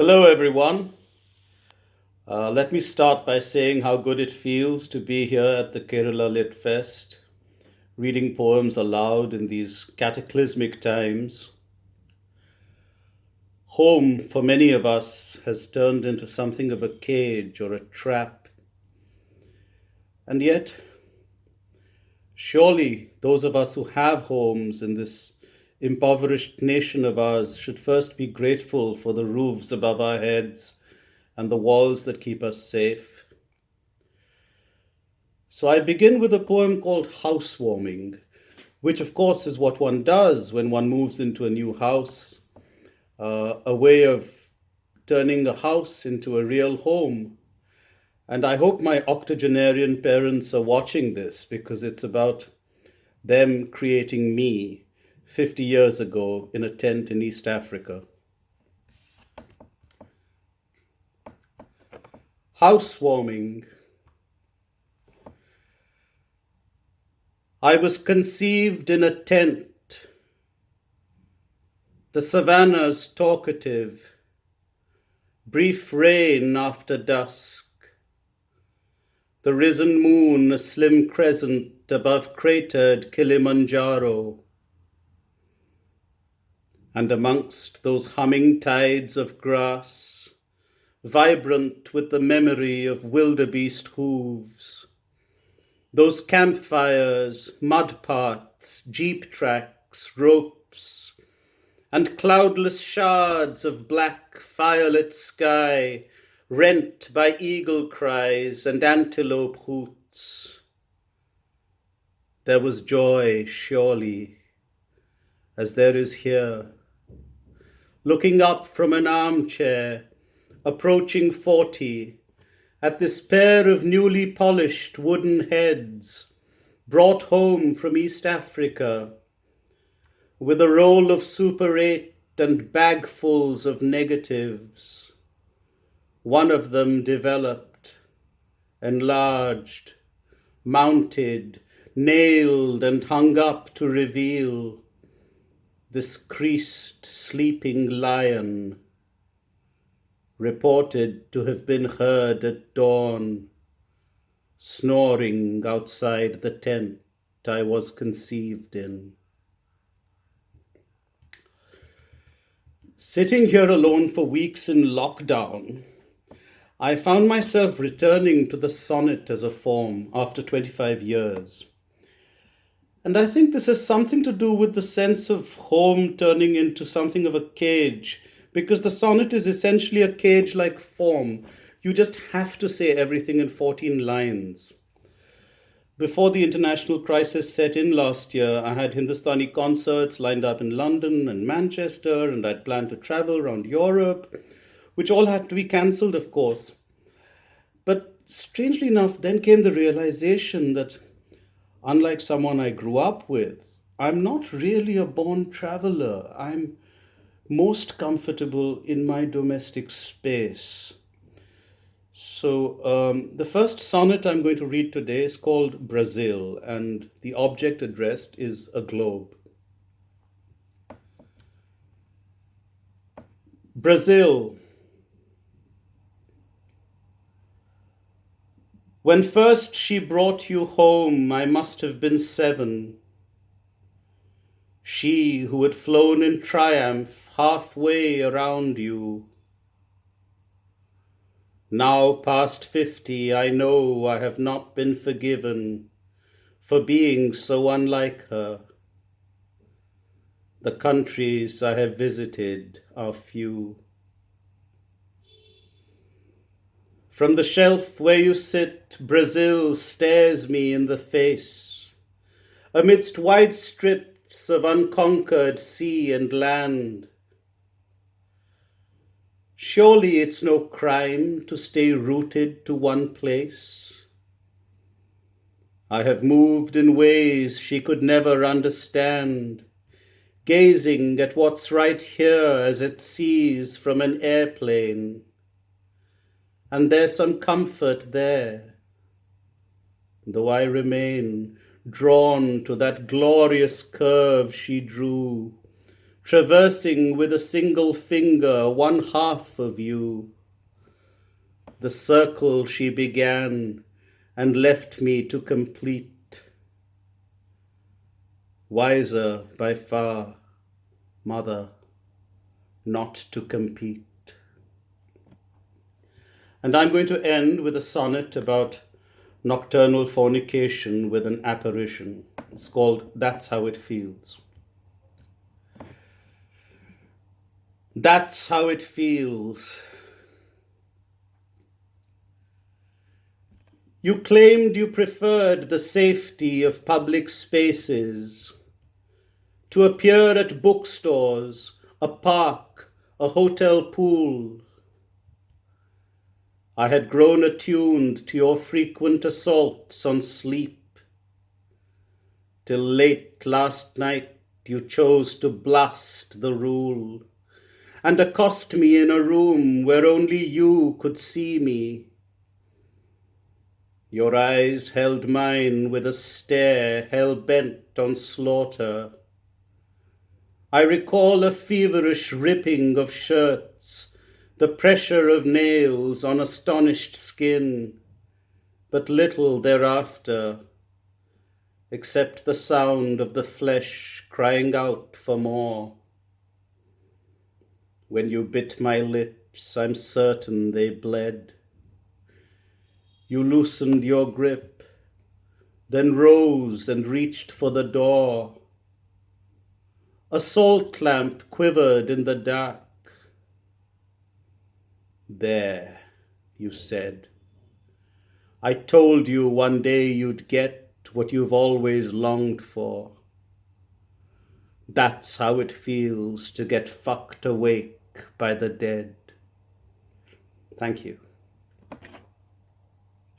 Hello, everyone. Let me start by saying how good it feels to be here at the Kerala Lit Fest, reading poems aloud in these cataclysmic times. Home, for many of us, has turned into something of a cage or a trap. And yet, surely those of us who have homes in this impoverished nation of ours should first be grateful for the roofs above our heads and the walls that keep us safe. So I begin with a poem called Housewarming, which of course is what one does when one moves into a new house, a way of turning a house into a real home. And I hope my octogenarian parents are watching this because it's about them creating me 50 years ago in a tent in East Africa. Housewarming. I was conceived in a tent, the savannahs talkative, brief rain after dusk, the risen moon a slim crescent above cratered Kilimanjaro. And amongst those humming tides of grass, vibrant with the memory of wildebeest hooves, those campfires, mudpaths, jeeptracks, ropes, and cloudless shards of black firelit sky rent by eagle cries and antelope hoots. There was joy, surely, as there is here, looking up from an armchair, approaching 40, at this pair of newly polished wooden heads, brought home from East Africa, with a roll of Super 8 and bagfuls of negatives. One of them developed, enlarged, mounted, nailed and hung up to reveal this creased sleeping lion, reported to have been heard at dawn, snoring outside the tent I was conceived in. Sitting here alone for weeks in lockdown, I found myself returning to the sonnet as a form after 25 years. And I think this has something to do with the sense of home turning into something of a cage, because the sonnet is essentially a cage-like form. You just have to say everything in 14 lines. Before the international crisis set in last year, I had Hindustani concerts lined up in London and Manchester, and I'd planned to travel around Europe, which all had to be cancelled, of course. But strangely enough, then came the realization that, unlike someone I grew up with, I'm not really a born traveler. I'm most comfortable in my domestic space. So, the first sonnet I'm going to read today is called Brazil, and the object addressed is a globe. Brazil. When first she brought you home, I must have been 7. She who had flown in triumph halfway around you. Now past 50, I know I have not been forgiven for being so unlike her. The countries I have visited are few. From the shelf where you sit, Brazil stares me in the face, amidst wide strips of unconquered sea and land. Surely it's no crime to stay rooted to one place. I have moved in ways she could never understand, gazing at what's right here as it sees from an airplane. And there's some comfort there, though I remain drawn to that glorious curve she drew, traversing with a single finger one half of you, the circle she began and left me to complete. Wiser by far, mother, not to compete. And I'm going to end with a sonnet about nocturnal fornication with an apparition. It's called That's How It Feels. That's how it feels. You claimed you preferred the safety of public spaces, to appear at bookstores, a park, a hotel pool. I had grown attuned to your frequent assaults on sleep, till late last night you chose to blast the rule and accost me in a room where only you could see me. Your eyes held mine with a stare hell-bent on slaughter. I recall a feverish ripping of shirts, the pressure of nails on astonished skin, but little thereafter, except the sound of the flesh crying out for more. When you bit my lips, I'm certain they bled. You loosened your grip, then rose and reached for the door. A salt lamp quivered in the dark. There, you said. I told you one day you'd get what you've always longed for. That's how it feels to get fucked awake by the dead. Thank you.